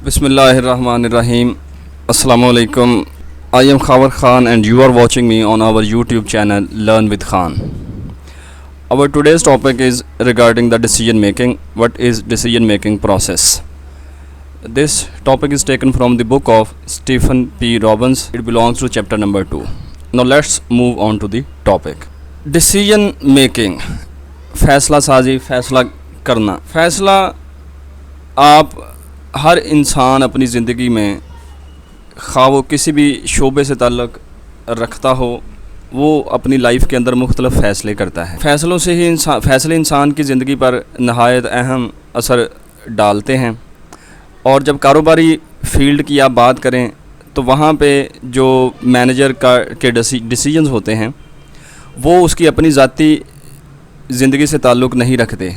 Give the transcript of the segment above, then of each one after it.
Bismillahirrahmanirrahim. Assalamualaikum. I am Khawar Khan and you are watching me on our YouTube channel Learn with Khan. Our today's topic is regarding the decision making. What is decision making process? This topic is taken from the book of Stephen P. Robbins. It belongs to chapter number 2. Now let's move on to the topic. Decision making. फैसला साजी, फैसला करना. फैसला आप हर इंसान अपनी ज़िंदगी में खा वो किसी भी शोबे से ताल्लुक़ रखता हो, वो अपनी लाइफ के अंदर मुख्तलिफ़ फ़ैसले करता है. फ़ैसलों से ही फ़ैसले इंसान की ज़िंदगी पर नहायत अहम असर डालते हैं. और जब कारोबारी फ़ील्ड की आप बात करें तो वहाँ पे जो मैनेजर के डिसीजंस होते हैं वो उसकी अपनी ज़ाती ज़िंदगी से ताल्लुक़ नहीं रखते.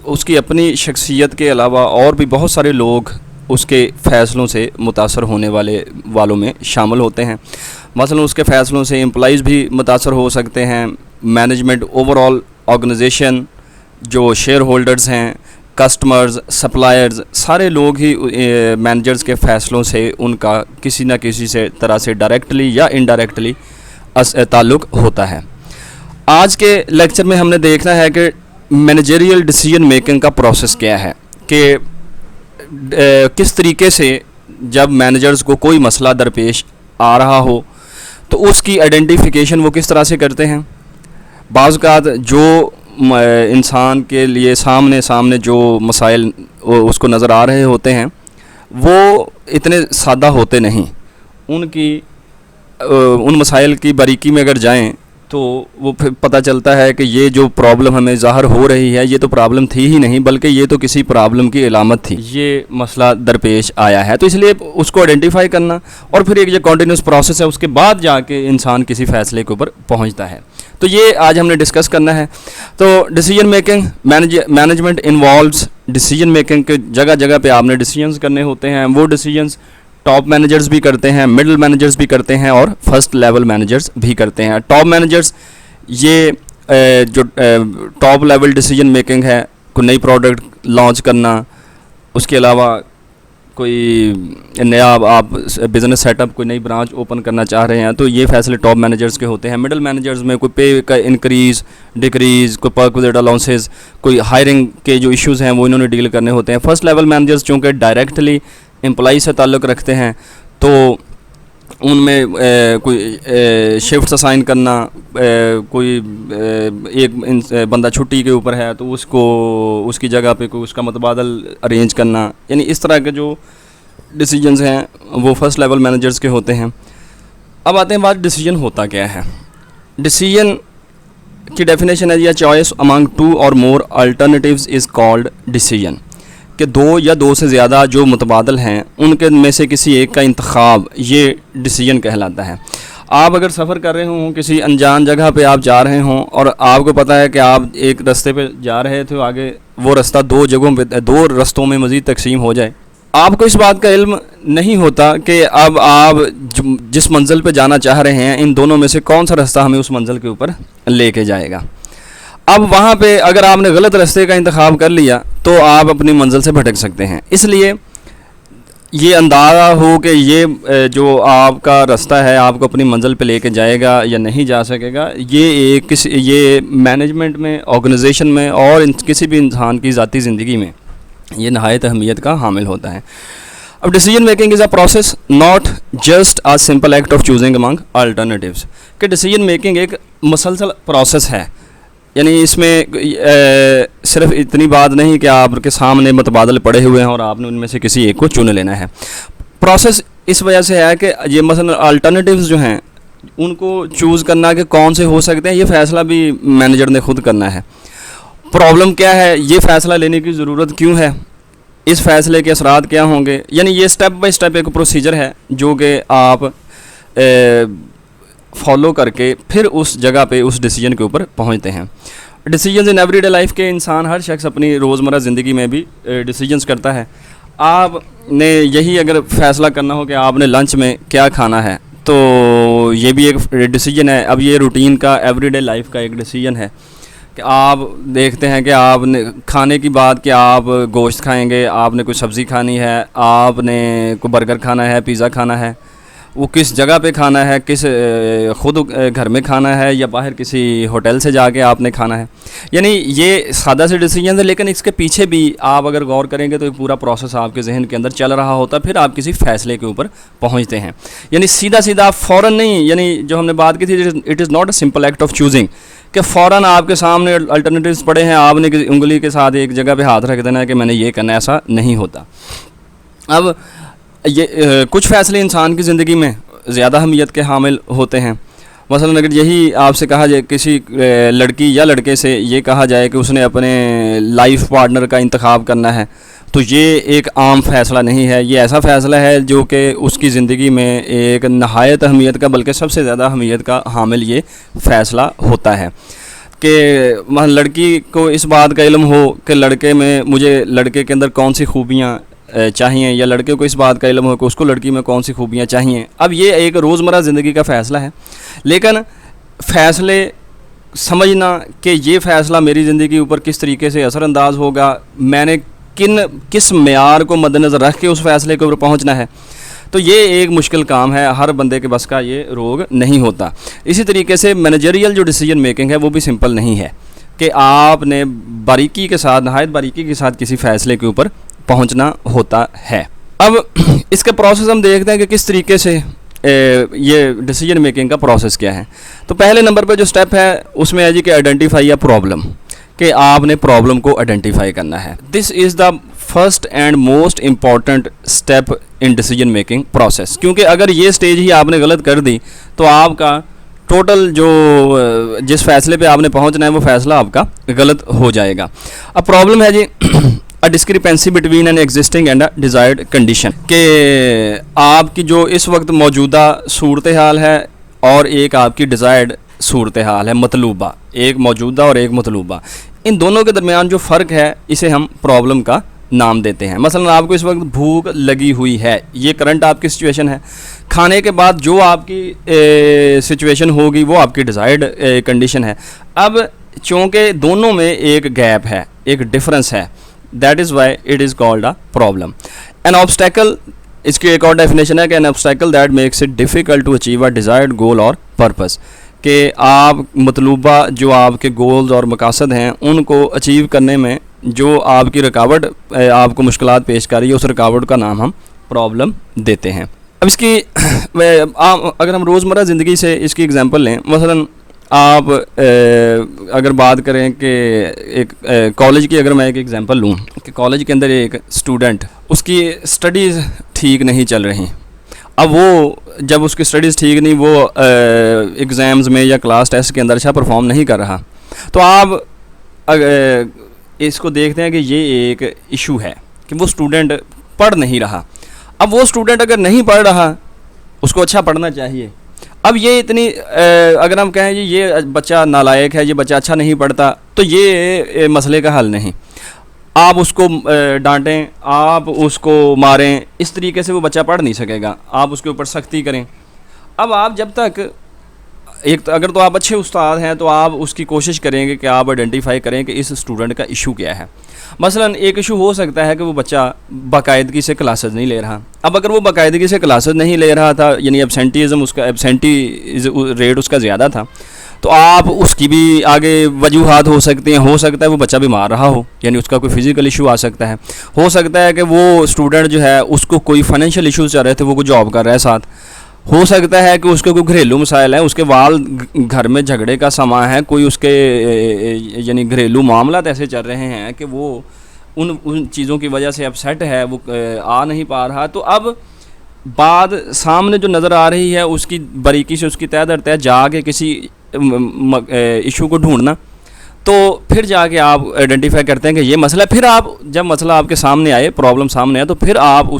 उसकी अपनी शख्सियत के अलावा और भी बहुत सारे लोग उसके फ़ैसलों से मुतासर होने वालों में शामिल होते हैं. मसलन उसके फ़ैसलों से एम्प्लॉइज़ भी मुतासर हो सकते हैं, मैनेजमेंट, ओवरऑल ऑर्गेनाइजेशन, जो शेयर होल्डर्स हैं, कस्टमर्स, सप्लायर्स, सारे लोग ही मैनेजर्स के फ़ैसलों से उनका किसी न किसी से तरह से डायरेक्टली या इनडायरेक्टली ताल्लुक़ होता है. आज के लेक्चर में हमने देखना है कि मैनेजरियल डिसीजन मेकिंग का प्रोसेस क्या है, कि किस तरीके से जब मैनेजर्स को कोई मसला दरपेश आ रहा हो तो उसकी आइडेंटिफिकेशन वो किस तरह से करते हैं. बाज़ औक़ात जो इंसान के लिए सामने जो मसाइल उसको नज़र आ रहे होते हैं वो इतने सादा होते नहीं. उन मसाइल की बारीकी में अगर जाएं तो वो फिर पता चलता है कि ये जो प्रॉब्लम हमें ज़ाहिर हो रही है ये तो प्रॉब्लम थी ही नहीं, बल्कि ये तो किसी प्रॉब्लम की अलामत थी, ये मसला दरपेश आया है. तो इसलिए उसको आइडेंटिफाई करना और फिर एक जो कॉन्टीन्यूस प्रोसेस है उसके बाद जाके इंसान किसी फ़ैसले के ऊपर पहुंचता है. तो ये आज हमने डिस्कस करना है. तो decision making, management involves decision making के जगह जगह पे आपने डिसीजंस करने होते हैं. वो डिसीजंस टॉप मैनेजर्स भी करते हैं, मिडिल मैनेजर्स भी करते हैं और फर्स्ट लेवल मैनेजर्स भी करते हैं. टॉप मैनेजर्स ये जो टॉप लेवल डिसीजन मेकिंग है, कोई नई प्रोडक्ट लॉन्च करना, उसके अलावा कोई नया आप बिज़नेस सेटअप, कोई नई ब्रांच ओपन करना चाह रहे हैं तो ये फैसले टॉप मैनेजर्स के होते हैं. मिडिल मैनेजर्स में कोई पे का इंक्रीज़ डिक्रीज़, कोई पर्क विद अलाउंसेस, कोई हायरिंग के जो इश्यूज़ हैं वो इन्होंने डील करने होते हैं. फर्स्ट लेवल मैनेजर्स चूँकि डायरेक्टली एम्प्लॉई से ताल्लुक़ रखते हैं तो उनमें कोई शिफ्ट्स असाइन करना, कोई एक बंदा छुट्टी के ऊपर है तो उसकी जगह पे कोई उसका मतबादल अरेंज करना, यानी इस तरह के जो डिसीजंस हैं वो फर्स्ट लेवल मैनेजर्स के होते हैं. अब आते हैं बात डिसीजन होता क्या है. डिसीजन की डेफिनेशन है या चॉइस अमंग टू और मोर अल्टरनेटिव्स इज़ कॉल्ड डिसीजन, कि दो या दो से ज़्यादा जो मुतबादल हैं उनके में से किसी एक का इंतखाब, ये डिसीजन कहलाता है. आप अगर सफ़र कर रहे हों, किसी अनजान जगह पे आप जा रहे हों और आपको पता है कि आप एक रास्ते पे जा रहे थे, आगे वो रास्ता दो रस्तों में मज़ीद तकसीम हो जाए, आपको इस बात का इल्म नहीं होता कि अब आप जिस मंजिल पे जाना चाह रहे हैं इन दोनों में से कौन सा रास्ता हमें उस मंजिल के ऊपर लेके जाएगा. अब वहाँ पे अगर आपने गलत रास्ते का इंतखाब कर लिया तो आप अपनी मंजिल से भटक सकते हैं. इसलिए ये अंदाज़ा हो कि ये जो आपका रास्ता है आपको अपनी मंजिल पे लेके जाएगा या नहीं जा सकेगा, ये मैनेजमेंट में, ऑर्गेनाइजेशन में और किसी भी इंसान की ज़ाती ज़िंदगी में ये नहायत अहमियत का हामिल होता है. अब decision making is a process not just a simple act of choosing among alternatives, कि डिसीजन मेकिंग एक मुसलसल प्रोसेस है. यानी इसमें सिर्फ इतनी बात नहीं कि आपके सामने मुतबादल पड़े हुए हैं और आपने उनमें से किसी एक को चुन लेना है. प्रोसेस इस वजह से है कि ये मसलन अल्टरनेटिव्स जो हैं उनको चूज़ करना कि कौन से हो सकते हैं, ये फ़ैसला भी मैनेजर ने खुद करना है. प्रॉब्लम क्या है, ये फ़ैसला लेने की ज़रूरत क्यों है, इस फ़ैसले के असरात क्या होंगे, यानी ये स्टेप बाय स्टेप एक प्रोसीजर है जो कि आप फॉलो करके फिर उस जगह पे उस डिसीजन के ऊपर पहुंचते हैं. डिसीजंस इन एवरीडे लाइफ के इंसान हर शख्स अपनी रोज़मर्रा ज़िंदगी में भी डिसीजंस करता है. आपने यही अगर फ़ैसला करना हो कि आपने लंच में क्या खाना है तो ये भी एक डिसीजन है. अब ये रूटीन का, एवरीडे लाइफ का एक डिसीजन है कि आप देखते हैं कि आपने खाने की बात कि आप गोश्त खाएंगे, आपने कोई सब्ज़ी खानी है, आपने कोई बर्गर खाना है, पिज़्ज़ा खाना है, वो किस जगह पे खाना है, किस ख़ुद घर में खाना है या बाहर किसी होटल से जाके आपने खाना है। यानी ये सादा से डिसीजन है, लेकिन इसके पीछे भी आप अगर गौर करेंगे तो ये पूरा प्रोसेस आपके जहन के अंदर चल रहा होता, फिर आप किसी फ़ैसले के ऊपर पहुंचते हैं। यानी सीधा सीधा फ़ौरन नहीं, यानी जो हमने बात की थी, it is not a simple act of choosing कि फ़ौरन आपके सामने अल्टरनेटिव्स पड़े हैं, आपने किसी उंगली के साथ एक जगह पे हाथ रख देना है कि मैंने ये करना है, ऐसा नहीं होता। अब ये कुछ फ़ैसले इंसान की ज़िंदगी में ज़्यादा अहमियत के हामिल होते हैं। मसलन अगर यही आपसे कहा जाए, किसी लड़की या लड़के से ये कहा जाए कि उसने अपने लाइफ पार्टनर का इंतखाब करना है, तो ये एक आम फ़ैसला नहीं है। ये ऐसा फ़ैसला है जो कि उसकी ज़िंदगी में एक नहायत अहमियत का, बल्कि सबसे ज़्यादा अहमियत का हामिल ये फ़ैसला होता है कि लड़की को इस बात का इल्म हो कि लड़के में, मुझे लड़के के अंदर कौन सी खूबियाँ चाहिए, या लड़के को इस बात का इल्म हो कि उसको लड़की में कौन सी खूबियाँ चाहिए। अब ये एक रोज़मर्रा ज़िंदगी का फ़ैसला है, लेकिन फ़ैसले समझना कि ये फ़ैसला मेरी ज़िंदगी के ऊपर किस तरीके से असरअंदाज होगा, मैंने किस मेयार को मद्देनज़र रख के उस फ़ैसले के ऊपर पहुँचना है, तो ये एक मुश्किल काम है। हर बंदे के बस का ये रोग नहीं होता। इसी तरीके से मैनेजरियल जो डिसीजन मेकिंग है वो भी सिंपल नहीं है कि आपने बारीकी के साथ, नहायत बारीकी के साथ किसी फ़ैसले के ऊपर पहुंचना होता है। अब इसका प्रोसेस हम देखते हैं कि किस तरीके से ये डिसीजन मेकिंग का प्रोसेस क्या है। तो पहले नंबर पर जो स्टेप है उसमें है जी कि आइडेंटिफाई अ प्रॉब्लम, कि आपने प्रॉब्लम को आइडेंटिफाई करना है। This is the first and most important step in decision making process, क्योंकि अगर ये स्टेज ही आपने गलत कर दी तो आपका टोटल जो जिस फैसले पे आपने पहुंचना है वो फैसला आपका गलत हो जाएगा। अब प्रॉब्लम है जी a discrepancy between an existing and a desired condition, कि आपकी जो इस वक्त मौजूदा सूरत हाल है और एक आपकी डिज़ायर्ड सूरत हाल है, मतलूबा, एक मौजूदा और एक मतलूबा, इन दोनों के दरमियान जो फ़र्क है इसे हम प्रॉब्लम का नाम देते हैं। मसलन आपको इस वक्त भूख लगी हुई है, ये करंट आपकी सिचुएशन है। खाने के बाद जो आपकी सिचुएशन होगी वो आपकी डिज़ायर्ड कंडीशन है। अब चूँकि दोनों में एक गैप है, एक डिफरेंस है, that is why it is called a problem. An obstacle, इसकी एक और डेफिनेशन है कि an obstacle that makes it difficult to achieve a desired goal और पर्पस, कि आप मतलूबा जो आपके गोल्स और मकासद हैं उनको अचीव करने में जो आपकी रुकावट आपको मुश्किलात पेश कर रही है, उस रुकावट का नाम हम प्रॉब्लम देते हैं। अब इसकी अगर हम रोज़मर्रा ज़िंदगी से इसकी एग्जांपल लें, मसलन आप अगर बात करें कि एक कॉलेज की, अगर मैं एक एग्जांपल लूँ कि कॉलेज के अंदर एक स्टूडेंट, उसकी स्टडीज़ ठीक नहीं चल रही। अब वो जब उसकी स्टडीज़ ठीक नहीं, वो एग्ज़ाम्स में या क्लास टेस्ट के अंदर अच्छा परफॉर्म नहीं कर रहा, तो आप इसको देखते हैं कि ये एक इशू है कि वो स्टूडेंट पढ़ नहीं रहा। अब वो स्टूडेंट अगर नहीं पढ़ रहा, उसको अच्छा पढ़ना चाहिए। अब ये इतनी अगर हम कहें ये बच्चा नालायक है, ये बच्चा अच्छा नहीं पढ़ता, तो ये मसले का हल नहीं। आप उसको डांटें, आप उसको मारें, इस तरीके से वो बच्चा पढ़ नहीं सकेगा। आप उसके ऊपर सख्ती करें। अब आप जब तक अगर तो आप अच्छे उस्ताद हैं तो आप उसकी कोशिश करेंगे कि आप आइडेंटिफाई करें कि इस स्टूडेंट का इशू क्या है। मसलन एक इशू हो सकता है कि वो बच्चा बाकायदगी से क्लासेस नहीं ले रहा। अब अगर वो बाकायदगी से क्लासेस नहीं ले रहा था, यानी एब्सेंटी रेट उसका ज़्यादा था, तो आप उसकी भी आगे वजूहात हो सकते हैं। हो सकता है वो बच्चा बीमार रहा हो, यानी उसका कोई फिज़िकल इशू आ सकता है। हो सकता है कि वो स्टूडेंट जो है उसको कोई फाइनेंशियल इशूज़ चल रहे थे, वो कोई जॉब कर रहा है साथ। हो सकता है कि उसके कोई घरेलू मसाइल है, उसके वाल घर में झगड़े का समा है, कोई उसके यानी घरेलू मामला ऐसे चल रहे हैं कि वो उन चीज़ों की वजह से अपसेट है, वो आ नहीं पा रहा। तो अब बात सामने जो नज़र आ रही है उसकी बारीकी से, उसकी तय दर तय जाके किसी इशू को ढूंढना, तो फिर जाके आप आइडेंटिफाई करते हैं कि ये मसला। फिर आप जब मसला आपके सामने आए, प्रॉब्लम सामने आए, तो फिर आप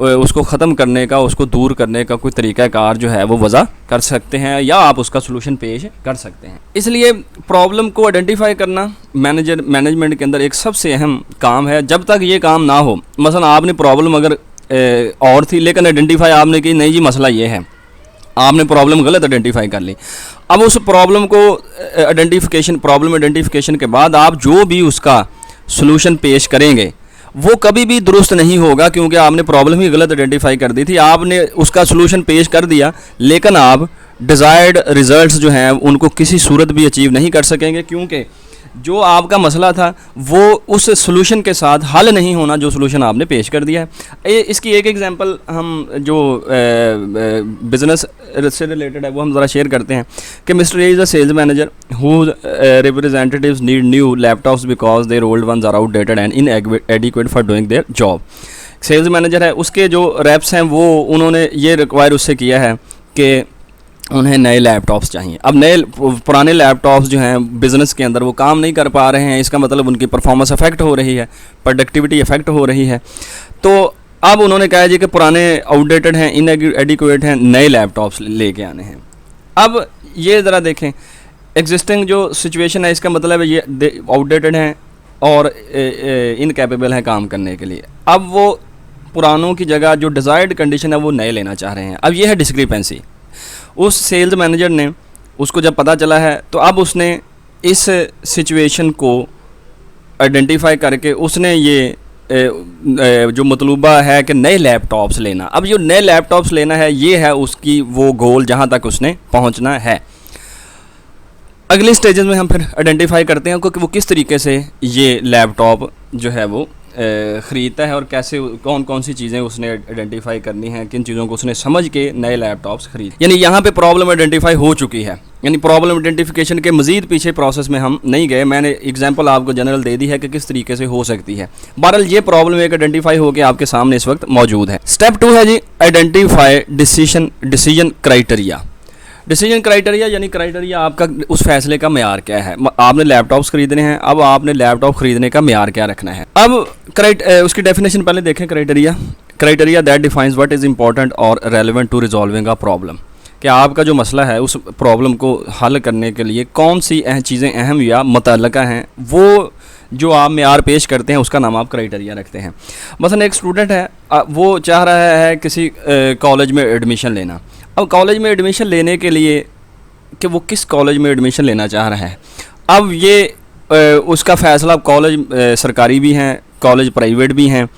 उसको ख़त्म करने का, उसको दूर करने का कोई तरीक़ाकार जो है वो वज़ा कर सकते हैं, या आप उसका सलूशन पेश कर सकते हैं। इसलिए प्रॉब्लम को आइडेंटिफाई करना मैनेजमेंट के अंदर एक सबसे अहम काम है। जब तक ये काम ना हो, मसलन आपने प्रॉब्लम अगर और थी लेकिन आइडेंटिफाई आपने की नहीं जी मसला ये है, आपने प्रॉब्लम गलत आइडेंटिफाई कर ली, अब उस प्रॉब्लम को प्रॉब्लम आइडेंटिफिकेशन के बाद आप जो भी उसका सॉल्यूशन पेश करेंगे वो कभी भी दुरुस्त नहीं होगा, क्योंकि आपने प्रॉब्लम ही गलत आइडेंटिफाई कर दी थी। आपने उसका सॉल्यूशन पेश कर दिया लेकिन आप डिज़ायर्ड रिजल्ट्स जो हैं उनको किसी सूरत भी अचीव नहीं कर सकेंगे, क्योंकि जो आपका मसला था वो उस सॉल्यूशन के साथ हल नहीं होना जो सॉल्यूशन आपने पेश कर दिया है। इसकी एक एग्जांपल हम जो बिज़नेस से रिलेटेड है वो हम ज़रा शेयर करते हैं कि mister A is a sales manager who representatives need new laptops because their old ones are outdated and inadequate for doing their job. Sales manager है, उसके जो रैप्स हैं वो उन्होंने ये रिक्वायर उससे किया है कि उन्हें नए लैपटॉप्स चाहिए। अब नए पुराने लैपटॉप्स जो हैं बिज़नेस के अंदर वो काम नहीं कर पा रहे हैं, इसका मतलब उनकी परफॉर्मेंस अफेक्ट हो रही है, प्रोडक्टिविटी अफेक्ट हो रही है। तो अब उन्होंने कहा जी कि पुराने आउटडेटेड हैं, इनएडिक्वेट हैं, नए लैपटॉप्स लेके आने हैं। अब ये ज़रा देखें एग्जिस्टिंग जो सिचुएशन है, इसका मतलब है ये आउटडेटेड हैं और इनकैपेबल हैं काम करने के लिए। अब वो पुरानों की जगह जो डिज़ायर्ड कंडीशन है वो नए लेना चाह रहे हैं। अब ये है डिस्क्रिपेंसी। उस सेल्स मैनेजर ने उसको जब पता चला है तो अब उसने इस सिचुएशन को आइडेंटिफाई करके उसने ये जो मतलूबा है कि नए लैपटॉप्स लेना, अब जो नए लैपटॉप्स लेना है ये है उसकी वो गोल जहाँ तक उसने पहुँचना है। अगले स्टेजेस में हम फिर आइडेंटिफाई करते हैं कि वो किस तरीके से ये लैपटॉप जो है वो ख़रीदता है और कैसे कौन कौन सी चीज़ें उसने आइडेंटिफाई करनी हैं, किन चीज़ों को उसने समझ के नए लैपटॉप्स खरीद। यानी यहाँ पे प्रॉब्लम आइडेंटिफाई हो चुकी है, यानी प्रॉब्लम आइडेंटिफिकेशन के मज़ीद पीछे प्रोसेस में हम नहीं गए। मैंने एग्जांपल आपको जनरल दे दी है कि किस तरीके से हो सकती है। बहरहाल ये प्रॉब्लम एक आइडेंटिफाई होकर आपके सामने इस वक्त मौजूद है। स्टेप 2 है जी identify decision criteria. Decision criteria यानी क्राइटेरिया आपका उस फैसले का मेयार क्या है। आपने लैपटॉप्स खरीदने हैं, अब आपने लैपटॉप खरीदने का मेयार क्या रखना है। अब उसकी डेफिनेशन पहले देखें। Criteria that defines what is important और relevant to resolving a problem, कि आपका जो मसला है उस प्रॉब्लम को हल करने के लिए कौन सी चीज़ें अहम या मुतल्लका हैं, वो जो आप मेयार पेश करते हैं उसका नाम आप क्राइटेरिया रखते हैं। मसलन एक स्टूडेंट है, वो चाह रहा है किसी कॉलेज में एडमिशन लेना। अब कॉलेज में एडमिशन लेने के लिए कि वो किस कॉलेज में एडमिशन लेना चाह रहा है, अब ये उसका फ़ैसला कॉलेज सरकारी भी हैं, कॉलेज प्राइवेट भी हैं।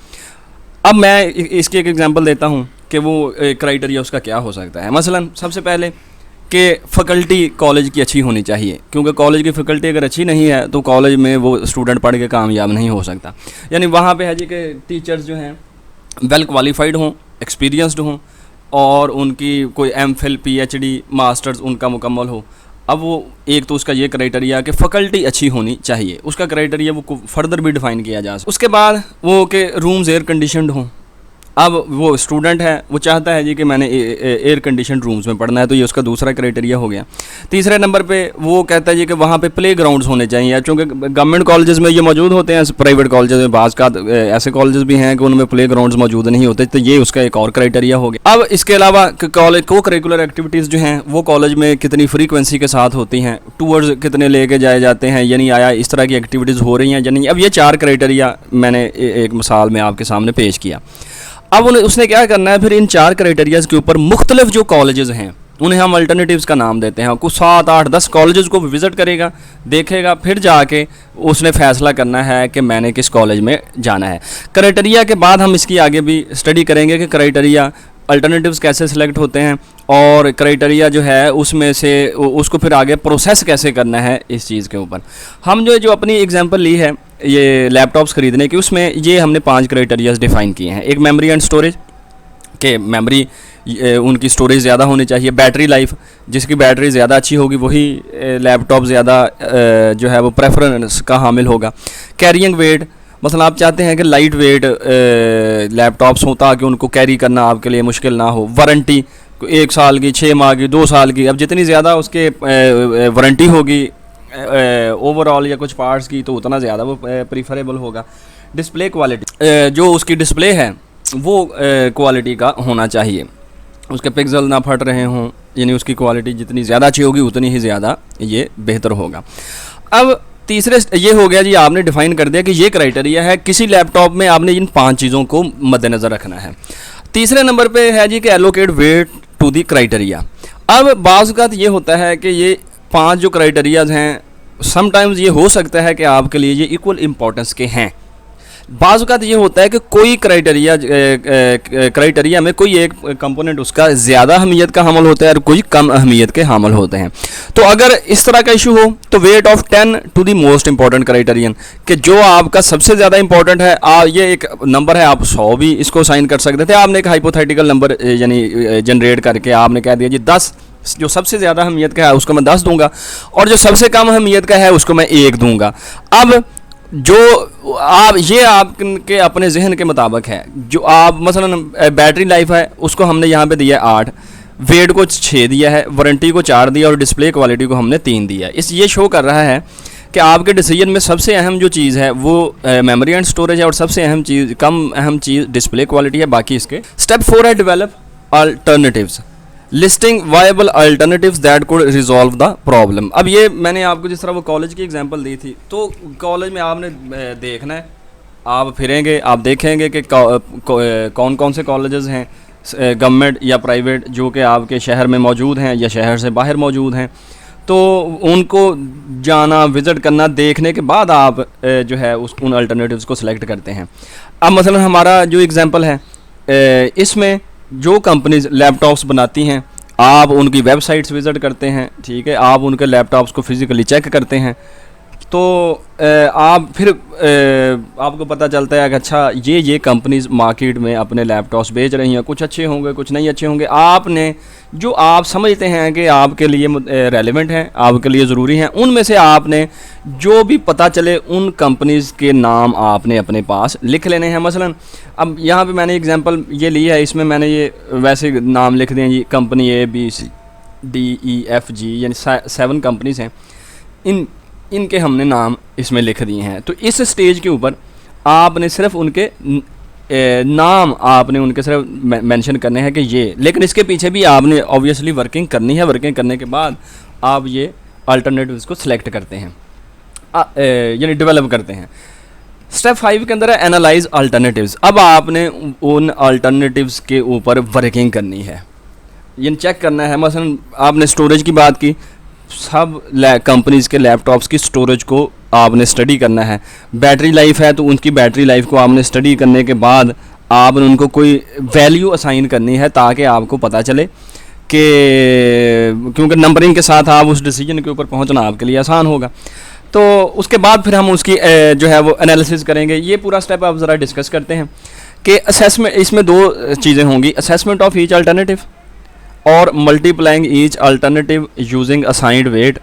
अब मैं इसकी एक एग्जांपल देता हूँ कि वो क्राइटेरिया उसका क्या हो सकता है। मसलन सबसे पहले कि फ़ैकल्टी कॉलेज की अच्छी होनी चाहिए, क्योंकि कॉलेज की फ़ैकल्टी अगर अच्छी नहीं है तो कॉलेज में वो स्टूडेंट पढ़ के कामयाब नहीं हो सकता। यानी वहाँ पे है जी कि टीचर्स जो हैं वेल क्वालिफाइड हों, एक्सपीरियंसड हों और उनकी कोई एमफिल पीएचडी मास्टर्स उनका मुकम्मल हो। अब वो एक तो उसका ये क्राइटेरिया कि फ़ैकल्टी अच्छी होनी चाहिए, उसका क्राइटेरिया वो फर्दर भी डिफ़ाइन किया जा सकता। उसके बाद वो कि रूम्स एयर कंडीशनड हों। अब वो स्टूडेंट है, वो चाहता है जी कि मैंने एयर कंडीशन रूम्स में पढ़ना है, तो ये उसका दूसरा क्राइटेरिया हो गया। तीसरे नंबर पे वो कहता है जी कि वहाँ पे प्ले ग्राउंड्स होने चाहिए, क्योंकि गवर्नमेंट कॉलेजेस में ये मौजूद होते हैं, प्राइवेट कॉलेजेस में बाज़ का ऐसे कॉलेजेस भी हैं कि उनमें प्ले ग्राउंड्स मौजूद नहीं होते, तो ये उसका एक और क्राइटेरिया हो गया। अब इसके अलावा कॉलेज को करिकुलर एक्टिविटीज़ जो हैं वो कॉलेज में कितनी फ्रीक्वेंसी के साथ होती हैं, टूर्स कितने लेके जाए जाते हैं, यानी आया इस तरह की एक्टिविटीज़ हो रही हैं यानी। अब ये 4 क्राइटेरिया मैंने एक मिसाल में आपके सामने पेश किया। अब उसने क्या करना है, फिर इन 4 क्राइटेरियाज़ के ऊपर मुख्तलिफ जो कॉलेजेस हैं उन्हें हम अल्टरनेटिव्स का नाम देते हैं। कुछ 7, 8, 10 कॉलेजेस को विज़िट करेगा, देखेगा, फिर जाके उसने फ़ैसला करना है कि मैंने किस कॉलेज में जाना है। क्राइटेरिया के बाद हम इसकी आगे भी स्टडी करेंगे कि क्राइटेरिया अल्टरनेटिव्स कैसे सिलेक्ट होते हैं और क्राइटेरिया जो है उसमें से उसको फिर आगे प्रोसेस कैसे करना है इस चीज़ के ऊपर। हम जो अपनी एग्जांपल ली है ये लैपटॉप्स ख़रीदने की, उसमें ये हमने 5 क्राइटेरियाज़ डिफ़ाइन किए हैं। एक मेमोरी एंड स्टोरेज, के मेमोरी उनकी स्टोरेज ज़्यादा होनी चाहिए। बैटरी लाइफ, जिसकी बैटरी ज़्यादा अच्छी होगी वही लैपटॉप ज़्यादा जो है वो प्रेफरेंस का हामिल होगा। कैरिंग वेट, मसलन आप चाहते हैं कि लाइट वेट लैपटॉप्स हों ताकि उनको कैरी करना आपके लिए मुश्किल ना हो। वारंटी 1 साल की, 6 माह की, 2 साल की, अब जितनी ज़्यादा उसके वारंटी होगी ओवरऑल या कुछ पार्ट्स की तो उतना ज़्यादा वो प्रीफरेबल होगा। डिस्प्ले क्वालिटी, जो उसकी डिस्प्ले है वो क्वालिटी का होना चाहिए, उसके पिक्सल ना फट रहे हों, यानी उसकी क्वालिटी जितनी ज़्यादा अच्छी होगी उतनी ही ज़्यादा ये बेहतर होगा। अब तीसरे ये हो गया जी, आपने डिफ़ाइन कर दिया कि ये क्राइटेरिया है, किसी लैपटॉप में आपने इन 5 चीज़ों को मद्देनज़र रखना है। तीसरे नंबर पे है जी कि allocate weight to the criteria. अब बाज़ औक़ात ये होता है कि ये 5 जो क्राइटेरियाज़ हैं, समटाइम्स ये हो सकता है कि आपके लिए ये इक्वल इम्पोर्टेंस के हैं। बाज़ औक़ात ये होता है कि कोई क्राइटेरिया में कोई एक कंपोनेंट उसका ज़्यादा अहमियत का हामिल होता है और कोई कम अहमियत के हामिल होते हैं। तो अगर इस तरह का इशू हो तो weight of 10 to the most important criterion, कि जो आपका सबसे ज़्यादा इंपॉर्टेंट है, ये एक नंबर है, आप 100 भी इसको साइन कर सकते थे। आपने एक हाइपोथेटिकल नंबर यानी जनरेट करके आपने कह दिया जी 10, जो सबसे ज़्यादा अहमियत का है उसको मैं 10 दूंगा और जो सबसे कम अहमियत का है उसको मैं 1 दूंगा। अब जो आप ये आपके अपने जहन के मुताबिक है, जो आप मसलन बैटरी लाइफ है उसको हमने यहाँ पे दिया है 8, वेट को 6 दिया है, वारंटी को 4 दिया और डिस्प्ले क्वालिटी को हमने 3 दिया है। ये शो कर रहा है कि आपके डिसीजन में सबसे अहम जो चीज़ है वो मेमोरी एंड स्टोरेज है और सबसे कम अहम चीज़ डिस्प्ले क्वालिटी है। बाकी इसके स्टेप 4 है develop alternatives, listing viable alternatives that could resolve the problem. अब ये मैंने आपको जिस तरह वो कॉलेज की एग्जांपल दी थी, तो कॉलेज में आपने देखना है, आप फिरेंगे, आप देखेंगे कि कौन कौन से कॉलेजेस हैं गवर्नमेंट या प्राइवेट जो कि आपके शहर में मौजूद हैं या शहर से बाहर मौजूद हैं। तो उनको जाना, विज़िट करना, देखने के बाद आप जो है उन अल्टरनेटिव्स को सिलेक्ट करते हैं। अब मसलन हमारा जो एग्ज़ाम्पल है, इसमें जो कंपनीज लैपटॉप्स बनाती हैं, आप उनकी वेबसाइट्स विज़िट करते हैं, ठीक है, आप उनके लैपटॉप्स को फिज़िकली चेक करते हैं, तो आप फिर आपको पता चलता है कि अच्छा ये कंपनीज मार्केट में अपने लैपटॉप्स बेच रही हैं, कुछ अच्छे होंगे कुछ नहीं अच्छे होंगे। आपने जो आप समझते हैं कि आपके लिए रेलेवेंट हैं, आपके लिए ज़रूरी हैं, उनमें से आपने जो भी पता चले उन कंपनीज़ के नाम आपने अपने पास लिख लेने हैं। मसलन अब यहाँ पे मैंने एग्जांपल ये लिया है, इसमें मैंने ये वैसे नाम लिख दिए जी, कंपनी ABCDEFG यानी 7 कंपनीज़ हैं, इनके हमने नाम इसमें लिख दिए हैं। तो इस स्टेज के ऊपर आपने सिर्फ उनके नाम आपने उनके सिर्फ मेंशन करने हैं कि ये, लेकिन इसके पीछे भी आपने ऑब्वियसली वर्किंग करनी है। वर्किंग करने के बाद आप ये अल्टरनेटिव्स को सिलेक्ट करते हैं, यानी डेवलप करते हैं। स्टेप 5 के अंदर है एनालाइज अल्टरनेटिव्स। अब आपने उन अल्टरनेटिव्स के ऊपर वर्किंग करनी है, यानी चेक करना है। मसलन आपने स्टोरेज की बात की, सब कंपनीज़ के लैपटॉप्स की स्टोरेज को आपने स्टडी करना है। बैटरी लाइफ है तो उनकी बैटरी लाइफ को आपने स्टडी करने के बाद आपने उनको कोई वैल्यू असाइन करनी है ताकि आपको पता चले कि, क्योंकि नंबरिंग के साथ आप उस डिसीजन के ऊपर पहुंचना आपके लिए आसान होगा। तो उसके बाद फिर हम उसकी जो है वो एनालिसिस करेंगे। ये पूरा स्टेप आप ज़रा डिस्कस करते हैं कि असेसमेंट, इसमें 2 चीज़ें होंगी, असेसमेंट ऑफ ईच अल्टरनेटिव और multiplying each alternative using assigned weight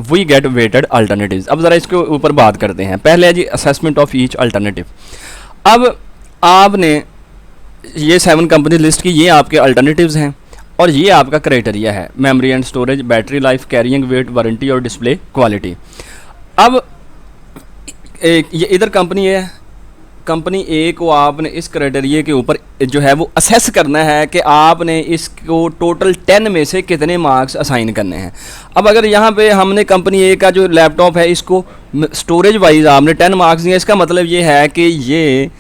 we get weighted alternatives. अब ज़रा इसके ऊपर बात करते हैं। पहले है जी असेसमेंट ऑफ ईच अल्टरनेटिव। अब आपने ये 7 कंपनी लिस्ट की, ये आपके अल्टरनेटिव्स हैं और ये आपका क्राइटेरिया है, memory and storage, battery life, carrying weight, warranty और डिस्प्ले क्वालिटी। अब ये इधर कंपनी है, कंपनी ए को आपने इस क्राइटेरिया के ऊपर जो है वो असेस करना है कि आपने इसको टोटल 10 में से कितने मार्क्स असाइन करने हैं। अब अगर यहाँ पे हमने कंपनी ए का जो लैपटॉप है इसको स्टोरेज वाइज आपने 10 मार्क्स दिए, इसका मतलब ये है कि ये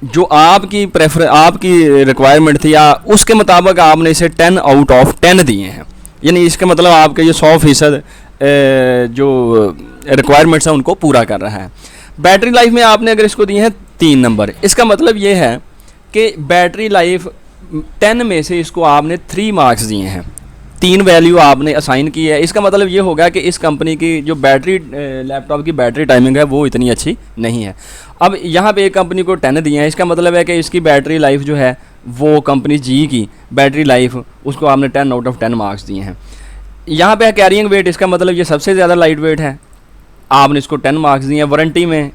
जो आपकी आपकी रिक्वायरमेंट थी या उसके मुताबिक आपने इसे 10 आउट ऑफ 10 दिए हैं। यानी इसका मतलब आपके ये 100% जो रिक्वायरमेंट्स हैं उनको पूरा कर रहा है। बैटरी लाइफ में आपने अगर इसको दिए हैं 3 नंबर, इसका मतलब ये है कि बैटरी लाइफ 10 में से इसको आपने 3 मार्क्स दिए हैं, 3 वैल्यू आपने असाइन की है। इसका मतलब ये होगा कि इस कंपनी की जो बैटरी लैपटॉप की बैटरी टाइमिंग है वो इतनी अच्छी नहीं है। अब यहाँ पे एक कंपनी को 10 दिए हैं, इसका मतलब है कि इसकी बैटरी लाइफ जो है वो कंपनी जी की बैटरी लाइफ उसको आपने 10 आउट ऑफ 10 मार्क्स दिए हैं। यहाँ पे कैरिंग वेट, इसका मतलब ये सबसे ज़्यादा लाइट वेट है, आपने इसको 10 मार्क्स दिए हैं। वारंटी में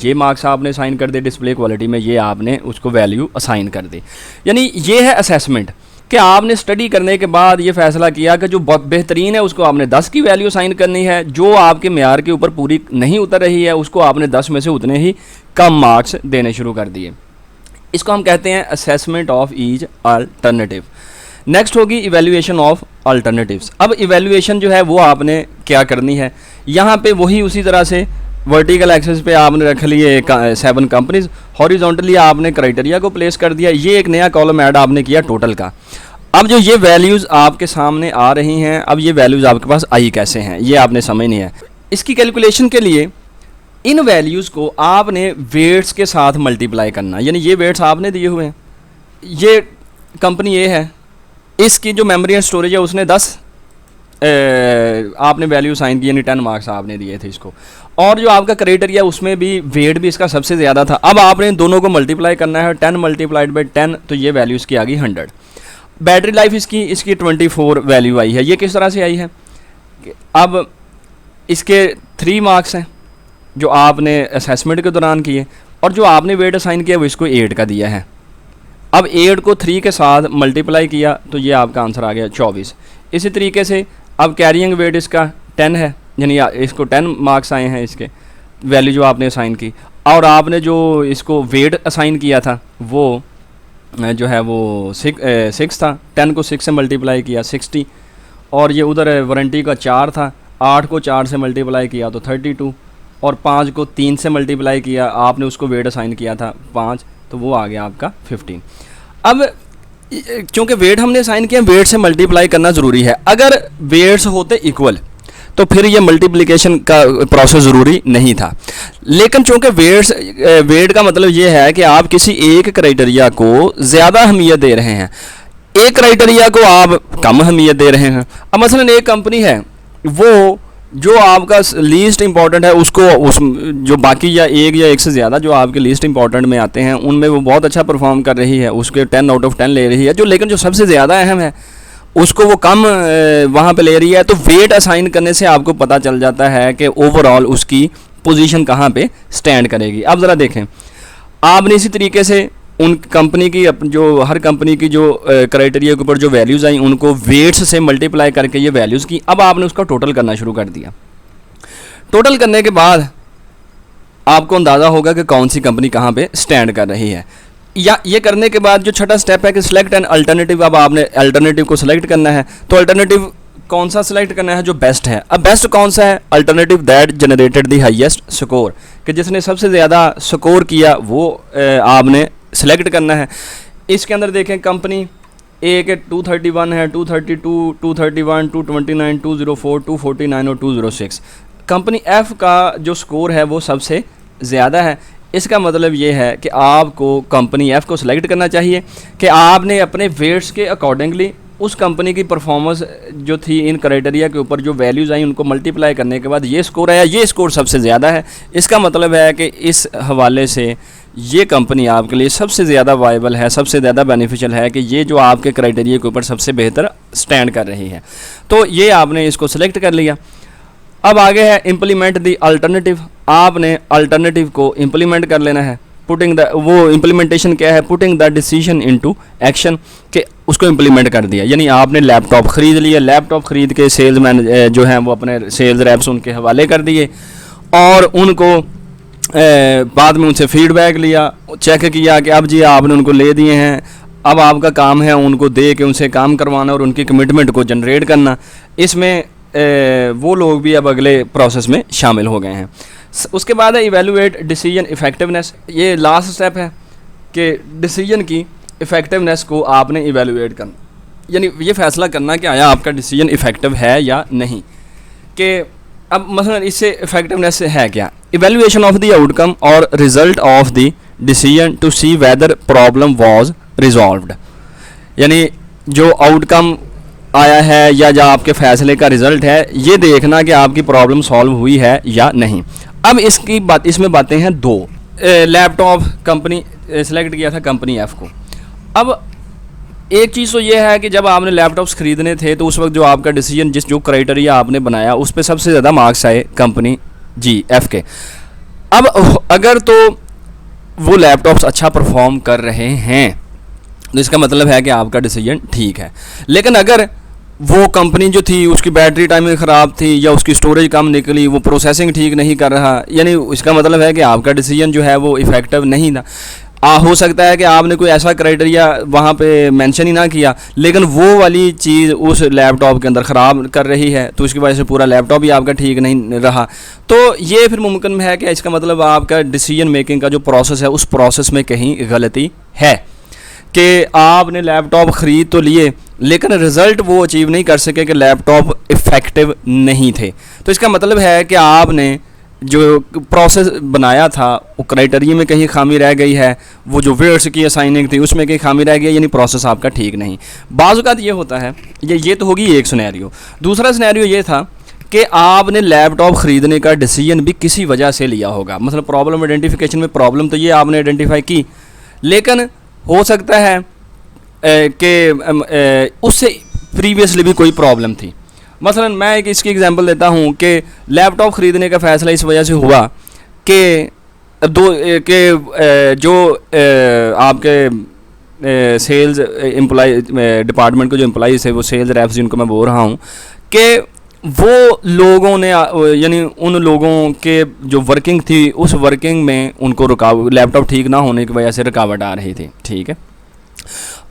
ये मार्क्स आपने असाइन कर दिए, डिस्प्ले क्वालिटी में ये आपने उसको वैल्यू असाइन कर दी। यानी ये है असेसमेंट कि आपने स्टडी करने के बाद ये फैसला किया कि जो बहुत बेहतरीन है उसको आपने 10 की वैल्यू असाइन करनी है, जो आपके मेयार के ऊपर पूरी नहीं उतर रही है उसको आपने 10 में से उतने ही कम मार्क्स देने शुरू कर दिए। इसको हम कहते हैं assessment of each alternative. Next होगी इवैल्यूएशन ऑफ अल्टरनेटिव्स। अब इवैल्यूएशन जो है वो आपने क्या करनी है, यहाँ पे वही उसी तरह से वर्टिकल एक्सेस पे आपने रख लिए 7 कंपनीज, हॉरिजॉन्टली आपने क्राइटेरिया को प्लेस कर दिया। ये एक नया कॉलम ऐड आपने किया टोटल का। अब जो ये वैल्यूज़ आपके सामने आ रही हैं, अब ये वैल्यूज़ आपके पास आई कैसे हैं, ये आपने समझनी है। इसकी कैलकुलेशन के लिए इन वैल्यूज़ को आपने वेट्स के साथ मल्टीप्लाई करना, यानी ये वेट्स आपने दिए हुए हैं। ये कंपनी ये है, इसकी जो मेमोरी एंड स्टोरेज है उसने 10 आपने वैल्यू साइन की, यानी 10 मार्क्स आपने दिए थे इसको, और जो आपका क्राइटेरिया उसमें भी वेट भी इसका सबसे ज़्यादा था। अब आपने दोनों को मल्टीप्लाई करना है, 10 मल्टीप्लाइड बाई 10, तो ये वैल्यू इसकी आ गई 100। बैटरी लाइफ इसकी 24 वैल्यू आई है। ये किस तरह से आई है? अब इसके 3 मार्क्स हैं जो आपने असेसमेंट के दौरान किए, और जो आपने वेट असाइन किया वो इसको 8 का दिया है। अब 8 को 3 के साथ मल्टीप्लाई किया तो ये आपका आंसर आ गया 24। इसी तरीके से अब कैरियंग वेट इसका 10 है, यानी इसको 10 मार्क्स आए हैं इसके वैल्यू जो आपने असाइन की, और आपने जो इसको वेट असाइन किया था वो जो है वो 6 था। 10 को 6 से मल्टीप्लाई किया 60, और ये उधर वारंटी का 4 था, 8 को 4 से मल्टीप्लाई किया तो 32, और 5 को 3 से मल्टीप्लाई किया, आपने उसको वेट असाइन किया था 5, तो वो आ गया आपका 15। अब क्योंकि वेट हमने असाइन किया, वेट से मल्टीप्लाई करना ज़रूरी है। अगर वेट्स होते इक्वल तो फिर ये मल्टीप्लिकेशन का प्रोसेस ज़रूरी नहीं था। लेकिन चूँकि वेट का मतलब ये है कि आप किसी एक क्राइटेरिया को ज़्यादा अहमियत दे रहे हैं, एक क्राइटेरिया को आप कम अहमियत दे रहे हैं। अब मसलन एक कंपनी है, वो जो आपका लीस्ट इंपॉर्टेंट है उसको जो बाकी या एक से ज़्यादा जो आपके लीस्ट इंपॉर्टेंट में आते हैं उनमें वो बहुत अच्छा परफॉर्म कर रही है, उसके 10 आउट ऑफ 10 ले रही है, लेकिन जो सबसे ज़्यादा अहम है उसको वो कम वहाँ पे ले रही है। तो वेट असाइन करने से आपको पता चल जाता है कि ओवरऑल उसकी पोजीशन कहाँ पे स्टैंड करेगी। अब ज़रा देखें, आपने इसी तरीके से उन कंपनी की जो हर कंपनी की जो क्राइटेरिया के ऊपर जो वैल्यूज़ आई उनको वेट्स से मल्टीप्लाई करके ये वैल्यूज़ की, अब आपने उसका टोटल करना शुरू कर दिया। टोटल करने के बाद आपको अंदाज़ा होगा कि कौन सी कंपनी कहाँ पे स्टैंड कर रही है। या ये करने के बाद जो छठा स्टेप है कि सिलेक्ट एन अल्टरनेटिव, अब आपने अल्टरनेटिव को सिलेक्ट करना है। तो अल्टरनेटिव कौन सा सिलेक्ट करना है? जो बेस्ट है। अब बेस्ट कौन सा है? Alternative that generated the highest score, कि जिसने सबसे ज़्यादा स्कोर किया वो आपने सिलेक्ट करना है। इसके अंदर देखें कंपनी ए के 231 है, 232, 231, 229, 204, 249 और 206। कंपनी एफ़ का जो स्कोर है वो सबसे ज़्यादा है। इसका मतलब ये है कि आपको कंपनी एफ़ को सिलेक्ट करना चाहिए कि आपने अपने वेट्स के अकॉर्डिंगली उस कंपनी की परफॉर्मेंस जो थी इन क्राइटेरिया के ऊपर जो वैल्यूज़ आई उनको मल्टीप्लाई करने के बाद ये स्कोर आया, ये स्कोर सबसे ज़्यादा है। इसका मतलब है कि इस हवाले से ये कंपनी आपके लिए सबसे ज़्यादा वायबल है, सबसे ज़्यादा बेनिफिशियल है कि ये जो आपके क्राइटेरिया के ऊपर सबसे बेहतर स्टैंड कर रही है। तो ये आपने इसको सिलेक्ट कर लिया। अब आगे है इम्प्लीमेंट द अल्टरनेटिव। आपने अल्टरनेटिव को इम्प्लीमेंट कर लेना है। पुटिंग द, वो इम्प्लीमेंटेशन क्या है? Putting the decision into action, के उसको इम्प्लीमेंट कर दिया। यानी आपने लैपटॉप ख़रीद लिया, लैपटॉप ख़रीद के सेल्समैन जो हैं वो अपने सेल्स रैप्स उनके हवाले कर दिए, और उनको बाद में उनसे फीडबैक लिया, चेक किया कि अब जी आपने उनको ले दिए हैं, अब आपका काम है उनको दे के उनसे काम करवाना और उनकी कमिटमेंट को जनरेट करना। इसमें वो लोग भी अब अगले प्रोसेस में शामिल हो गए हैं। उसके बाद है इवेलुएट डिसीजन इफ़ेक्टिवनेस। ये लास्ट स्टेप है कि डिसीजन की इफ़ेक्टिवनेस को आपने इवेलुएट करना, यानी ये फैसला करना कि आया आपका डिसीजन इफ़ेक्टिव है या नहीं। कि अब मसलन इससे इफ़ेक्टिवनेस है क्या? इवेलुएशन ऑफ द आउटकम और result of the decision to see whether problem was resolved, यानी जो आउटकम आया है या जो आपके फ़ैसले का रिज़ल्ट है ये देखना कि आपकी प्रॉब्लम सॉल्व हुई है या नहीं। अब इसमें बातें हैं दो। लैपटॉप कंपनी सेलेक्ट किया था कंपनी एफ़ को। अब एक चीज़ तो ये है कि जब आपने लैपटॉप्स ख़रीदने थे तो उस वक्त जो आपका डिसीजन जो क्राइटेरिया आपने बनाया उस पर सबसे ज़्यादा मार्क्स आए कंपनी एफ़ के। अब अगर तो वो लैपटॉप्स अच्छा परफॉर्म कर रहे हैं तो इसका मतलब है कि आपका डिसीजन ठीक है। लेकिन अगर वो कंपनी जो थी उसकी बैटरी टाइमिंग ख़राब थी या उसकी स्टोरेज कम निकली, वो प्रोसेसिंग ठीक नहीं कर रहा, यानी इसका मतलब है कि आपका डिसीजन जो है वो इफ़ेक्टिव नहीं था। हो सकता है कि आपने कोई ऐसा क्राइटेरिया वहाँ पे मेंशन ही ना किया, लेकिन वो वाली चीज़ उस लैपटॉप के अंदर ख़राब कर रही है, तो इसकी वजह से पूरा लैपटॉप ही आपका ठीक नहीं रहा। तो ये फिर मुमकिन है कि इसका मतलब आपका डिसीजन मेकिंग का जो प्रोसेस है उस प्रोसेस में कहीं गलती है। कि आपने लैपटॉप ख़रीद तो लिए लेकिन रिज़ल्ट वो अचीव नहीं कर सके कि लैपटॉप इफ़ेक्टिव नहीं थे। तो इसका मतलब है कि आपने जो प्रोसेस बनाया था वो क्राइटेरिया में कहीं खामी रह गई है, वो जो वर्ड्स की असाइनिंग थी उसमें कहीं खामी रह गई, यानी प्रोसेस आपका ठीक नहीं। बाज़ औक़ात ये होता है, ये तो होगी एक सिनेरियो। दूसरा सिनेरियो ये था कि आपने लैपटॉप ख़रीदने का डिसीजन भी किसी वजह से लिया होगा, मतलब प्रॉब्लम आइडेंटिफिकेशन में प्रॉब्लम तो ये आपने आइडेंटिफाई की, लेकिन हो सकता है कि उससे प्रीवियसली भी कोई प्रॉब्लम थी। मसलन मैं एक इसकी एग्जांपल देता हूँ कि लैपटॉप ख़रीदने का फ़ैसला इस वजह से हुआ कि जो आपके सेल्स एम्प्लॉय डिपार्टमेंट के जो एम्प्लॉइज़ है, वो सेल्स रेप्स जिनको मैं बोल रहा हूँ, कि वो लोगों ने यानी उन लोगों के जो वर्किंग थी उस वर्किंग में उनको लैपटॉप ठीक ना होने की वजह से रुकावट आ रही थी। ठीक है,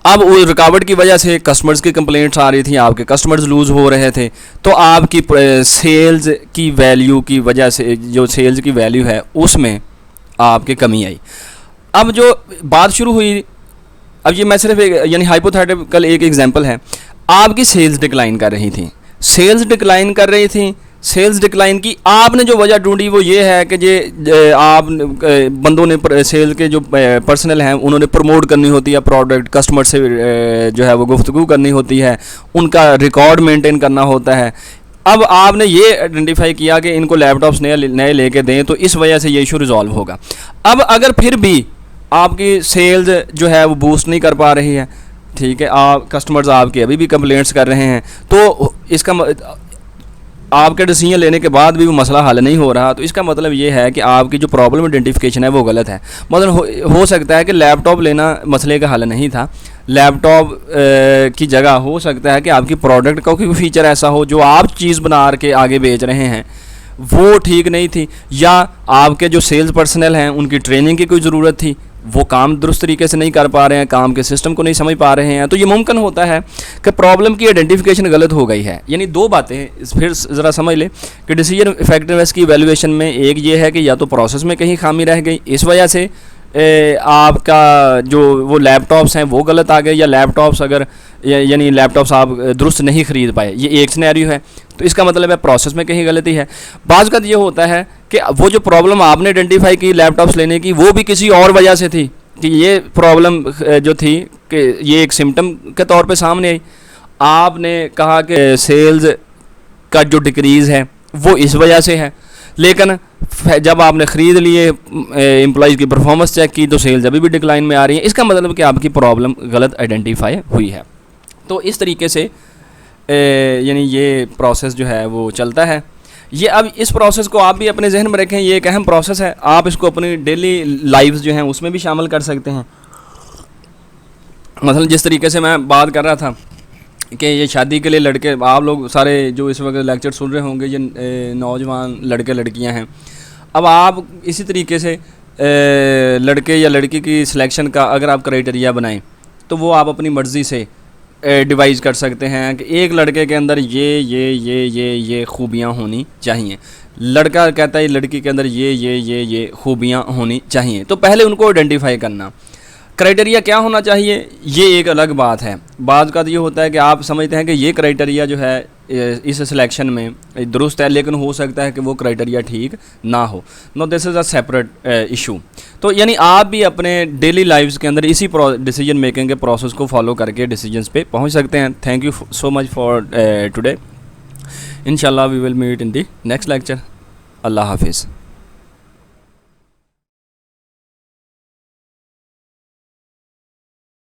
अब वो रुकावट की वजह से कस्टमर्स की कंप्लेंट्स आ रही थी, आपके कस्टमर्स लूज़ हो रहे थे, तो आपकी सेल्स की वैल्यू की वजह से, जो सेल्स की वैल्यू है उसमें आपकी कमी आई। अब जो बात शुरू हुई, अब ये मैं सिर्फ एक यानी हाइपोथेटिकल एक एग्जांपल है, आपकी सेल्स डिक्लाइन कर रही थी, सेल्स डिक्लाइन कर रही थी, सेल्स डिक्लाइन की आपने जो वजह ढूंढी वो ये है कि ये आप बंदों ने सेल के जो पर्सनल हैं उन्होंने प्रमोट करनी होती है प्रोडक्ट, कस्टमर से जो है वो गुफ्तगू करनी होती है, उनका रिकॉर्ड मेंटेन करना होता है। अब आपने ये आइडेंटिफाई किया कि इनको लैपटॉप्स नए लेके दें, तो इस वजह से ये इशू रिजॉल्व होगा। अब अगर फिर भी आपकी सेल्स जो है वो बूस्ट नहीं कर पा रही है, ठीक है, आप कस्टमर्स आपके अभी भी कंप्लेंट्स कर रहे हैं, तो इसका आपके डिसीजन लेने के बाद भी वो मसला हल नहीं हो रहा, तो इसका मतलब ये है कि आपकी जो प्रॉब्लम आइडेंटिफिकेशन है वो गलत है। मतलब हो सकता है कि लैपटॉप लेना मसले का हल नहीं था, लैपटॉप की जगह हो सकता है कि आपकी प्रोडक्ट का कोई फीचर ऐसा हो जो आप चीज़ बना के आगे बेच रहे हैं वो ठीक नहीं थी, या आपके जो सेल्स पर्सनल हैं उनकी ट्रेनिंग की कोई ज़रूरत थी, वो काम दुरुस्त तरीके से नहीं कर पा रहे हैं, काम के सिस्टम को नहीं समझ पा रहे हैं, तो ये मुमकिन होता है कि प्रॉब्लम की आइडेंटिफिकेशन गलत हो गई है। यानी दो बातें फिर ज़रा समझ लें कि डिसीजन इफेक्टिवनेस की वैल्यूएशन में एक ये है कि या तो प्रोसेस में कहीं खामी रह गई, इस वजह से आपका जो वो लैपटॉप्स हैं वो गलत आ गए, या लैपटॉप्स अगर यानी लैपटॉप्स आप दुरुस्त नहीं ख़रीद पाए, ये एक सिनेरियो है, तो इसका मतलब है प्रोसेस में कहीं गलती है। बाज़ का ये होता है कि वो जो प्रॉब्लम आपने आइडेंटिफाई की लैपटॉप्स लेने की वो भी किसी और वजह से थी, कि ये प्रॉब्लम जो थी कि ये एक सिम्टम के तौर पे सामने आई, आपने कहा कि सेल्स का जो डिक्रीज़ है वो इस वजह से है, लेकिन जब आपने ख़रीद लिए, एम्प्लॉइज़ की परफॉर्मेंस चेक की, तो सेल्स अभी भी डिक्लाइन में आ रही है, इसका मतलब कि आपकी प्रॉब्लम गलत आइडेंटिफाई हुई है। तो इस तरीके से यानी ये प्रोसेस जो है वो चलता है। ये अब इस प्रोसेस को आप भी अपने जहन में रखें, ये एक अहम प्रोसेस है, आप इसको अपनी डेली लाइफ्स जो हैं उसमें भी शामिल कर सकते हैं। मतलब जिस तरीके से मैं बात कर रहा था कि ये शादी के लिए लड़के, आप लोग सारे जो इस वक्त लेक्चर सुन रहे होंगे, ये नौजवान लड़के लड़कियां हैं, अब आप इसी तरीके से लड़के या लड़की की सिलेक्शन का अगर आप क्राइटेरिया बनाएं तो वो आप अपनी मर्ज़ी से डिवाइस कर सकते हैं कि एक लड़के के अंदर ये खूबियाँ होनी चाहिए, लड़का कहता है लड़की के अंदर ये खूबियाँ होनी चाहिए, तो पहले उनको आइडेंटिफाई करना। क्राइटेरिया क्या होना चाहिए ये एक अलग बात है। बात का ये होता है कि आप समझते हैं कि ये क्राइटेरिया जो है इस सिलेक्शन में दुरुस्त है, लेकिन हो सकता है कि वो क्राइटेरिया ठीक ना हो। No, this is a separate issue. तो यानी आप भी अपने डेली लाइफ्स के अंदर इसी डिसीजन मेकिंग के प्रोसेस को फॉलो करके डिसीजंस पे पहुंच सकते हैं। Thank you so much for today. इंशाल्लाह we will meet in the next lecture. अल्लाह हाफिज़।